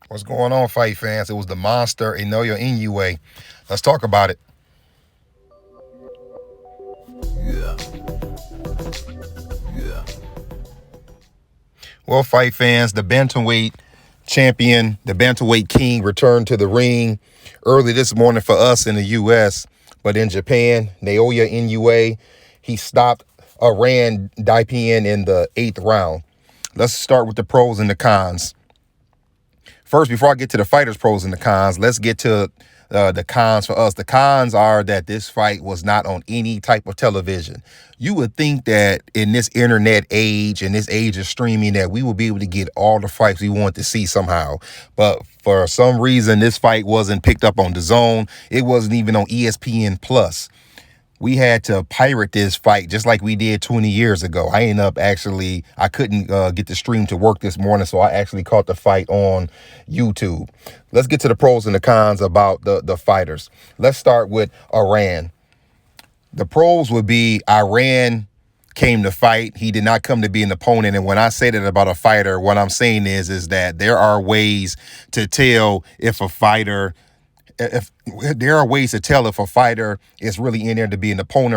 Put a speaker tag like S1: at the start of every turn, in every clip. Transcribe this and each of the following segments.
S1: What's going on, fight fans? It was the monster Naoya Inoue. Let's talk about it. Well, fight fans, the bantamweight champion, the bantamweight king, returned to the ring early this morning for us in the U.S. But in Japan, Naoya Inoue, he stopped Aran Dipaen in the 8th round. Let's start with the pros and the cons. First, before I get to the fighters' pros and the cons, let's get to the cons for us. The cons are that this fight was not on any type of television. You would think that in this internet age and this age of streaming that we would be able to get all the fights we want to see somehow. But for some reason, this fight wasn't picked up on DAZN. It wasn't even on ESPN Plus. We had to pirate this fight just like we did 20 years ago. I couldn't get the stream to work this morning, so I actually caught the fight on YouTube. Let's get to the pros and the cons about the fighters. Let's start with Aran. The pros would be Aran came to fight. He did not come to be an opponent. And when I say that about a fighter, what I'm saying is that there are ways to tell if a fighter if there are ways to tell if a fighter is really in there to be an opponent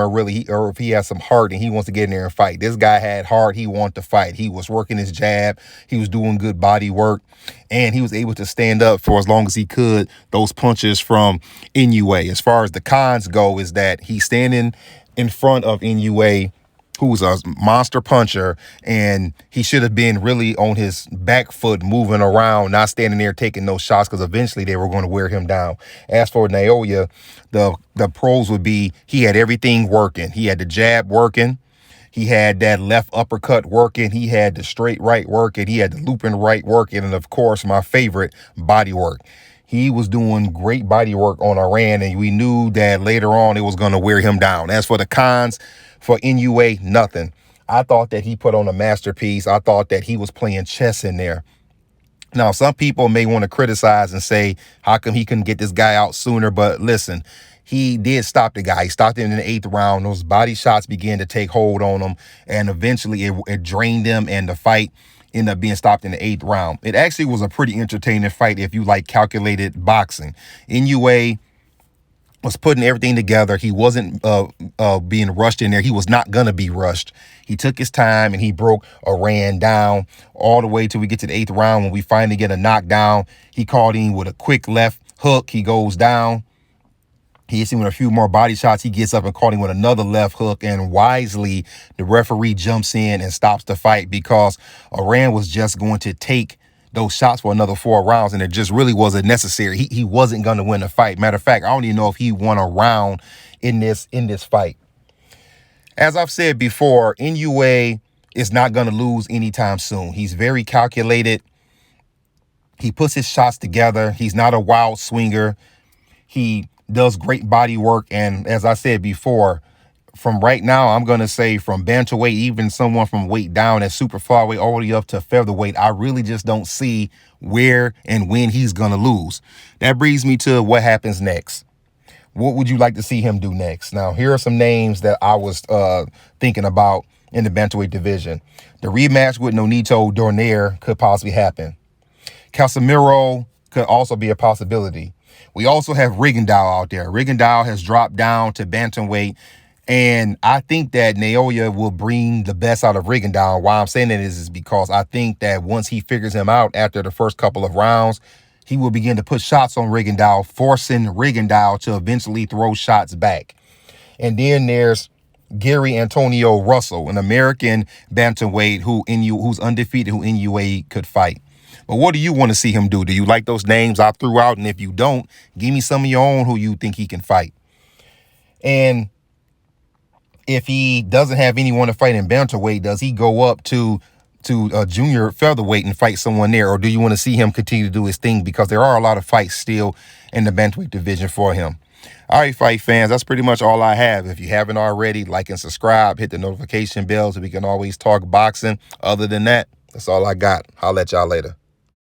S1: or if he has some heart and he wants to get in there and fight. This guy had heart. He wanted to fight. He was working his jab. He was doing good body work, and he was able to stand up for as long as he could those punches from Inoue. As far as the cons go, is that he's standing in front of Inoue, who's a monster puncher, and he should have been really on his back foot moving around, not standing there taking those shots, because eventually they were going to wear him down. As for Naoya, the pros would be he had everything working. He had the jab working. He had that left uppercut working. He had the straight right working. He had the looping right working. And, of course, my favorite, body work. He was doing great body work on Aran, and we knew that later on it was going to wear him down. As for the cons, for Inoue, nothing. I thought that he put on a masterpiece. I thought that he was playing chess in there. Now, some people may want to criticize and say, how come he couldn't get this guy out sooner? But listen, he did stop the guy. He stopped him in the 8th round. Those body shots began to take hold on him, and eventually it drained him, and the fight ended up being stopped in the 8th round. It actually was a pretty entertaining fight if you like calculated boxing. Inoue was putting everything together. He wasn't being rushed in there. He was not going to be rushed. He took his time and he broke Aran down all the way till we get to the 8th round. When we finally get a knockdown, he caught him with a quick left hook. He goes down. He hits him with a few more body shots. He gets up and caught him with another left hook. And wisely, the referee jumps in and stops the fight because Aran was just going to take those shots for another 4 rounds, and it just really wasn't necessary. He wasn't going to win the fight. Matter of fact, I don't even know if he won a round in this fight. As I've said before, Inoue is not going to lose anytime soon. He's very calculated. He puts his shots together. He's not a wild swinger. He does great body work, and as I said before, from right now, I'm going to say from bantamweight, even someone from weight down at super flyweight all the way up to featherweight, I really just don't see where and when he's going to lose. That brings me to what happens next. What would you like to see him do next? Now, here are some names that I was thinking about in the bantamweight division. The rematch with Nonito Donaire could possibly happen. Casemiro could also be a possibility. We also have Rigondeaux out there. Rigondeaux has dropped down to bantamweight, and I think that Naoya will bring the best out of Rigondeaux. Why I'm saying that is because I think that once he figures him out after the first couple of rounds, he will begin to put shots on Rigondeaux, forcing Rigondeaux to eventually throw shots back. And then there's Gary Antonio Russell, an American bantamweight who's undefeated, who Inoue could fight. But what do you want to see him do? Do you like those names I threw out? And if you don't, give me some of your own who you think he can fight. And if he doesn't have anyone to fight in bantamweight, does he go up to a junior featherweight and fight someone there? Or do you want to see him continue to do his thing? Because there are a lot of fights still in the bantamweight division for him. All right, fight fans, that's pretty much all I have. If you haven't already, like and subscribe, hit the notification bell so we can always talk boxing. Other than that, that's all I got. I'll let y'all later.